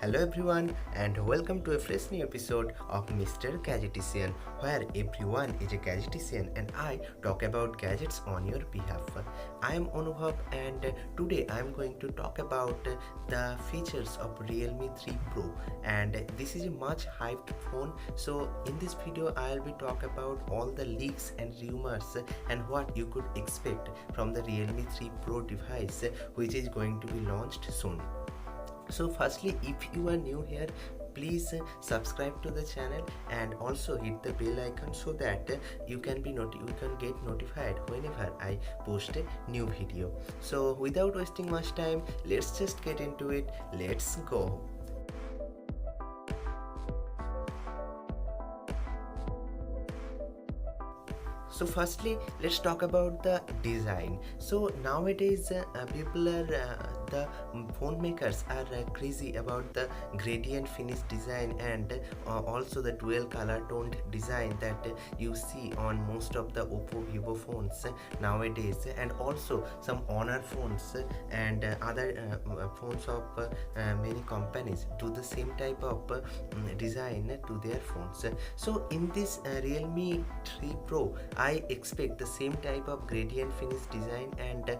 Hello everyone and welcome to a fresh new episode of Mr. Gadgetician, where everyone is a gadgetician and I talk about gadgets on your behalf. I am Anubhav and today I am going to talk about the features of Realme 3 Pro, and this is a much hyped phone. So in this video I will be talk about all the leaks and rumors and what you could expect from the Realme 3 Pro device, which is going to be launched soon. So firstly, if you are new here, please subscribe to the channel and also hit the bell icon so that you can get notified whenever I post a new video. So without wasting much time, let's just get into it. Let's go. So firstly, let's talk about the design. So nowadays people are the phone makers are crazy about the gradient finish design and also the dual color toned design that you see on most of the Oppo Vivo phones nowadays, and also some Honor phones and other phones of many companies do the same type of design to their phones. So in this Realme 3 Pro, I expect the same type of gradient finish design, and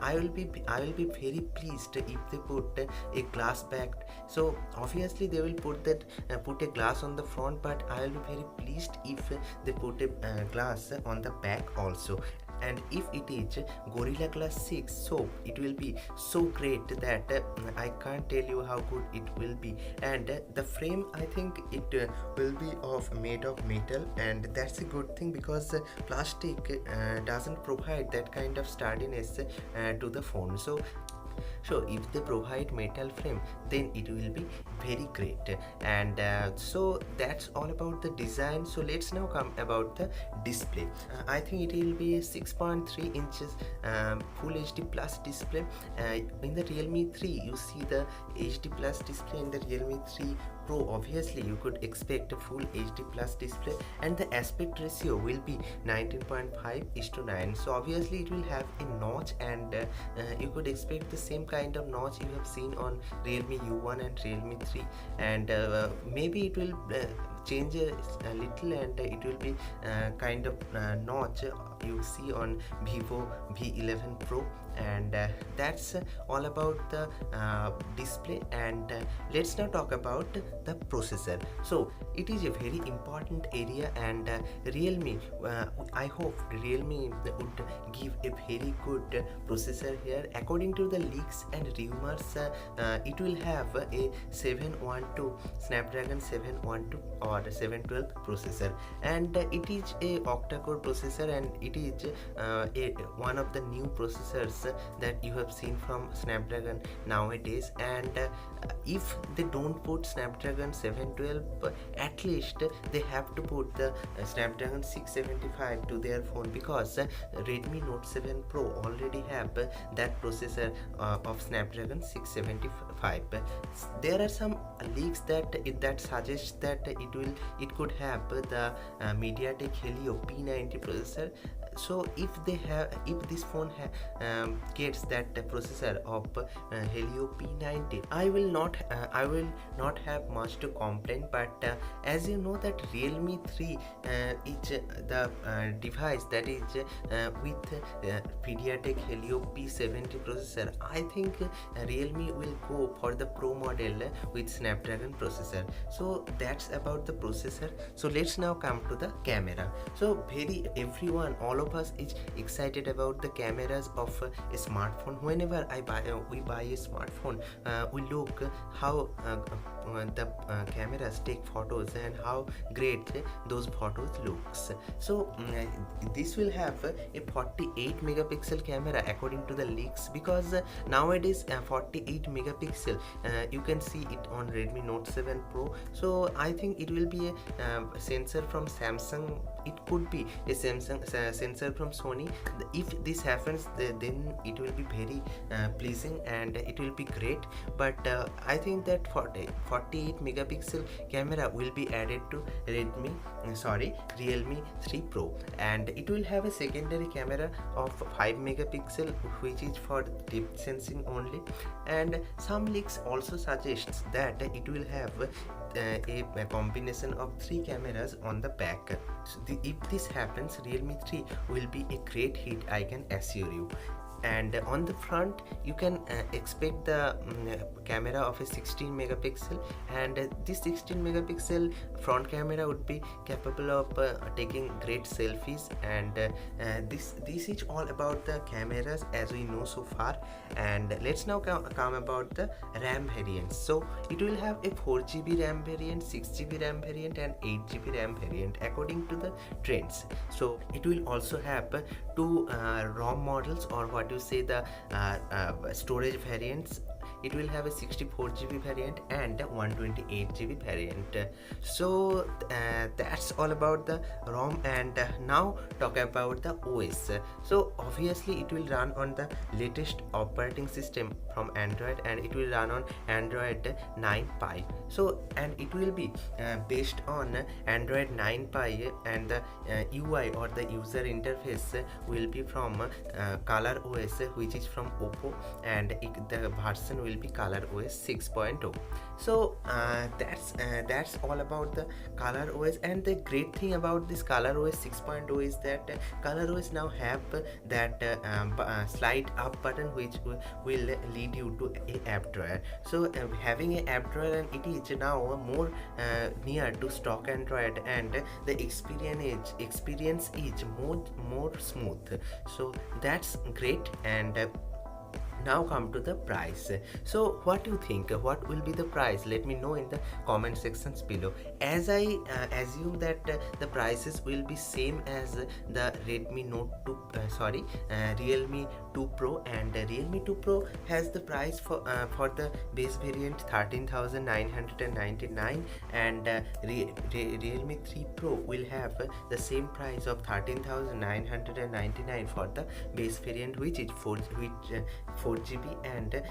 I will be very pleased if they put a glass back. So obviously they will put a glass on the front, but I will be very pleased if they put a glass on the back also. And if it is Gorilla Glass 6, so it will be so great that I can't tell you how good it will be. And the frame, I think it will be made of metal, and that's a good thing because plastic doesn't provide that kind of sturdiness to the phone. So if they provide metal frame, then it will be very great. And so that's all about the design. So let's now come about the display. I think it will be a 6.3 inches full HD plus display. In the Realme 3 you see the HD plus display. In the Realme 3 Pro, obviously you could expect a full HD plus display, and the aspect ratio will be 19.5:9. So obviously it will have a notch, and you could expect the same kind of notch you have seen on Realme U1 and Realme 3, and maybe it will change a little, and it will be kind of notch you see on Vivo V11 Pro. And that's all about the display. And let's now talk about the processor. So it is a very important area, and Realme, I hope Realme would give a very good processor here. According to the leaks and rumors, it will have a 712 Snapdragon 712 or 712 processor, and it is a octa-core processor, and it is one of the new processors that you have seen from Snapdragon nowadays. And if they don't put Snapdragon 712, at least they have to put the Snapdragon 675 to their phone, because Redmi Note 7 Pro already have that processor of Snapdragon 675. There are some leaks that suggest that it could have the MediaTek Helio P90 processor. So if this phone gets that processor of Helio P90, I will not have much to complain. But as you know that Realme 3 is the device that is with MediaTek Helio P70 processor. I think Realme will go for the Pro model with Snapdragon processor. So that's about the processor. So let's now come to the camera. So all of us is excited about the cameras of a smartphone. Whenever we buy a smartphone, we look how the cameras take photos and how great those photos looks. So this will have a 48 megapixel camera according to the leaks, because nowadays 48 megapixel you can see it on Redmi Note 7 Pro. So I think it will be a sensor from Samsung it could be a Samsung sensor from Sony. If this happens, then it will be very pleasing and it will be great. But I think that 48 megapixel camera will be added to Realme 3 Pro, and it will have a secondary camera of 5 megapixel, which is for depth sensing only. And some leaks also suggests that it will have a combination of 3 cameras on the back. So if this happens, Realme 3 will be a great hit, I can assure you. And on the front you can expect the camera of a 16 megapixel, and this 16 megapixel front camera would be capable of taking great selfies. And this is all about the cameras as we know so far. And let's now come about the RAM variants. So it will have a 4GB RAM variant, 6GB RAM variant, and 8GB RAM variant according to the trends. So it will also have two ROM models, or what you say, the storage variants. It will have a 64GB variant and a 128GB variant. So that's all about the ROM. And now talk about the OS. So obviously it will run on the latest operating system from Android, and it will run on Android 9 Pie. So and it will be based on Android 9 Pie, and the UI or the user interface will be from Color OS, which is from Oppo, and the version will be Color OS 6.0. So that's all about the Color OS. And the great thing about this Color OS 6.0 is that Color OS now have that slide up button, which will lead you to a app drawer. So having a app drawer, and it is now more near to stock Android, and the experience is more smooth. So that's great. And now come to the price. So what do you think? What will be the price? Let me know in the comment sections below. As I assume that the prices will be same as the Redmi Note 2 Realme 2 Pro. And Realme 2 Pro has the price for the base variant 13,999, and Realme 3 Pro will have the same price of 13,999 for the base variant, which is 4GB and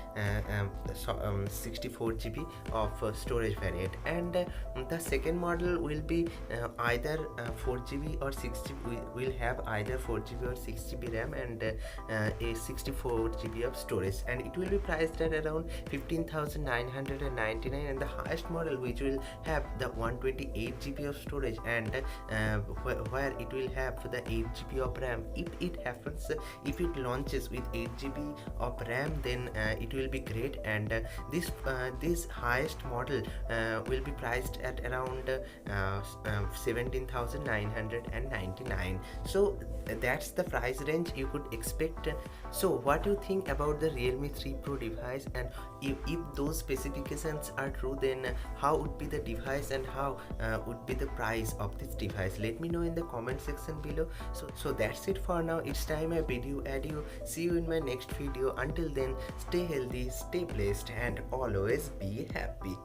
64GB of storage variant. And the second model will be either 4GB or 6GB. Will have either 4GB or 6GB RAM and a 64GB of storage, and it will be priced at around 15,999. And the highest model, which will have the 128GB of storage, and where it will have the 8GB of RAM. If it launches with 8GB of RAM, then it will be great. And this highest model will be priced at around 17,999. So that's the price range you could expect. So what do you think about the Realme 3 Pro device? And if those specifications are true, then how would be the device, and how would be the price of this device? Let me know in the comment section below. So that's it for now. It's time I bid you adieu. See you in my next video. Until then, stay healthy, stay blessed, and always be happy.